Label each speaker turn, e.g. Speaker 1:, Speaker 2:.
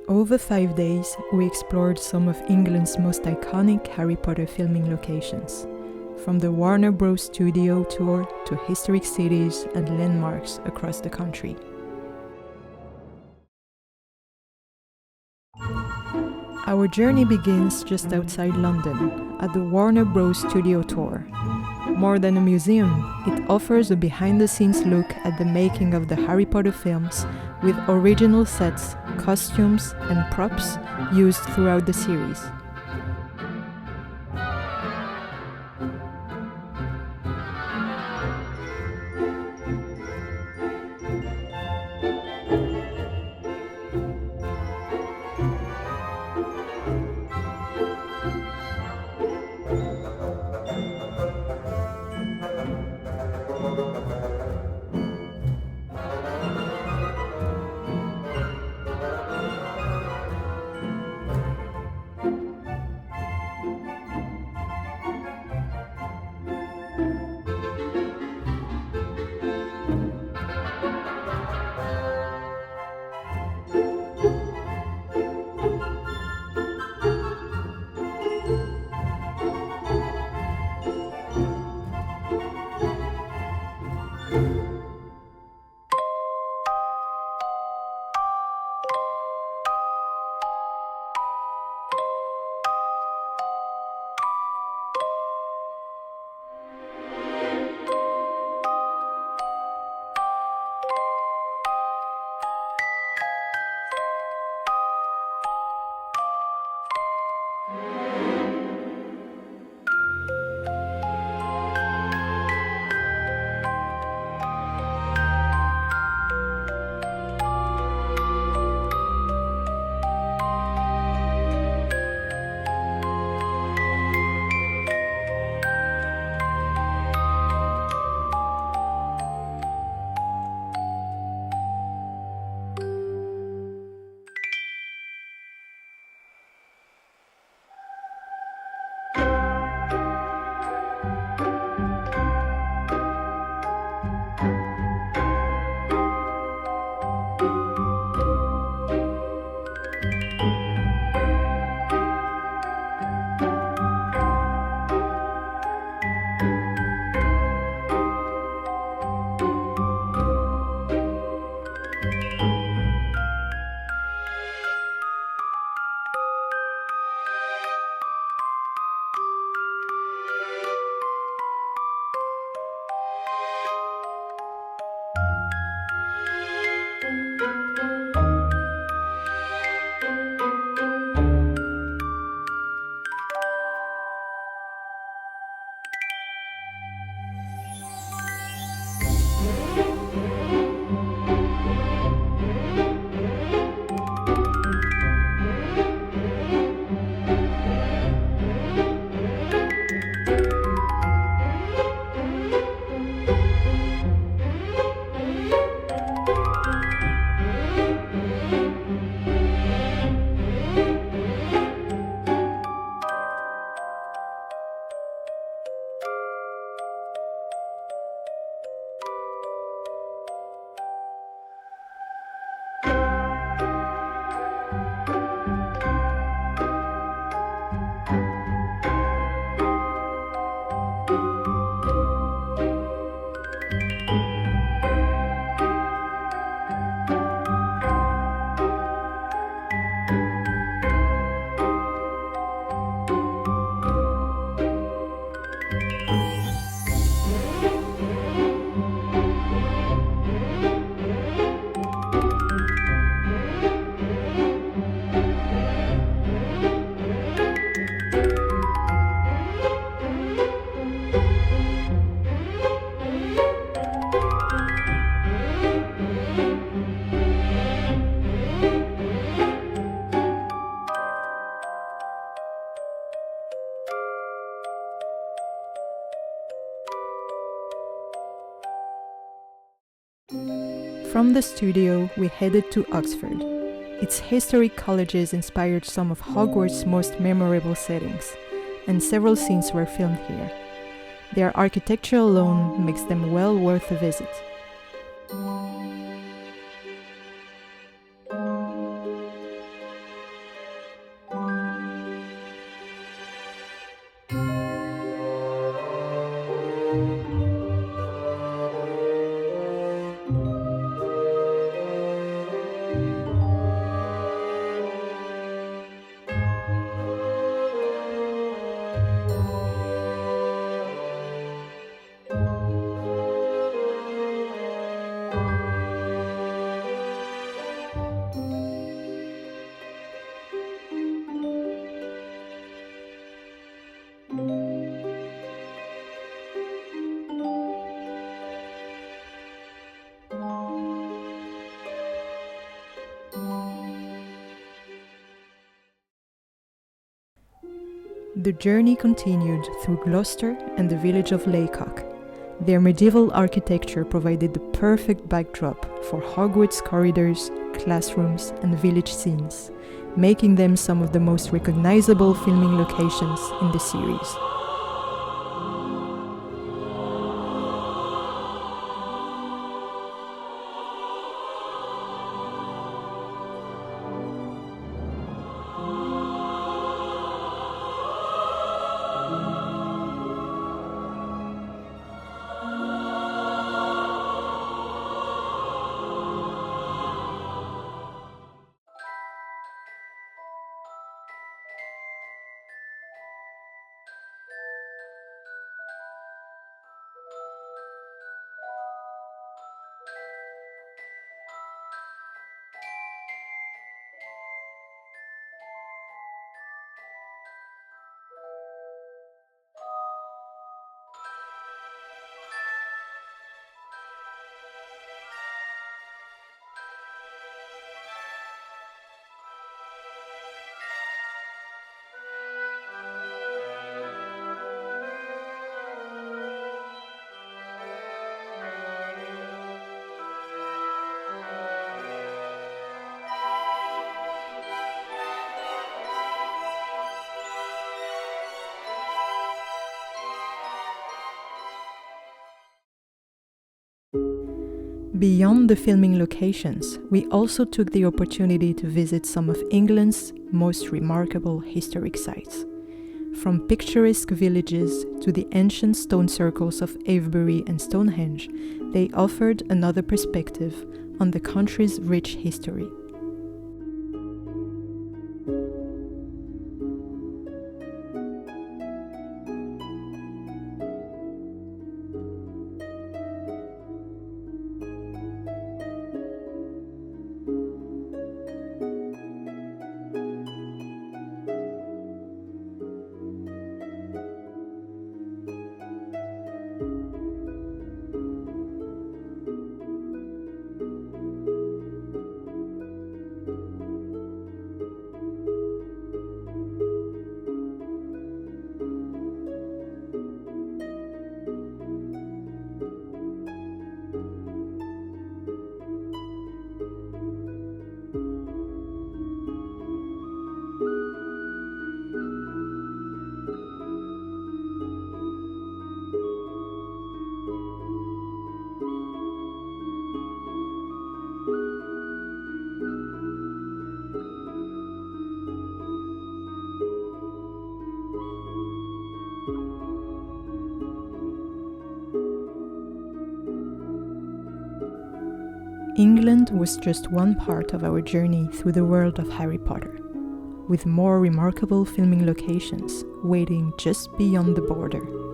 Speaker 1: Over 5 days, we explored some of England's most iconic Harry Potter filming locations, from the Warner Bros. Studio tour to historic cities and landmarks across the country. Our journey begins just outside London, at the Warner Bros. Studio tour. More than a museum, it offers a behind-the-scenes look at the making of the Harry Potter films, with original sets, costumes, and props used throughout the series. From the studio, we headed to Oxford. Its historic colleges inspired some of Hogwarts' most memorable settings, and several scenes were filmed here. Their architecture alone makes them well worth a visit. The journey continued through Gloucester and the village of Lacock. Their medieval architecture provided the perfect backdrop for Hogwarts corridors, classrooms, and village scenes, making them some of the most recognizable filming locations in the series. Beyond the filming locations, we also took the opportunity to visit some of England's most remarkable historic sites. From picturesque villages to the ancient stone circles of Avebury and Stonehenge, they offered another perspective on the country's rich history. England was just one part of our journey through the world of Harry Potter, with more remarkable filming locations waiting just beyond the border.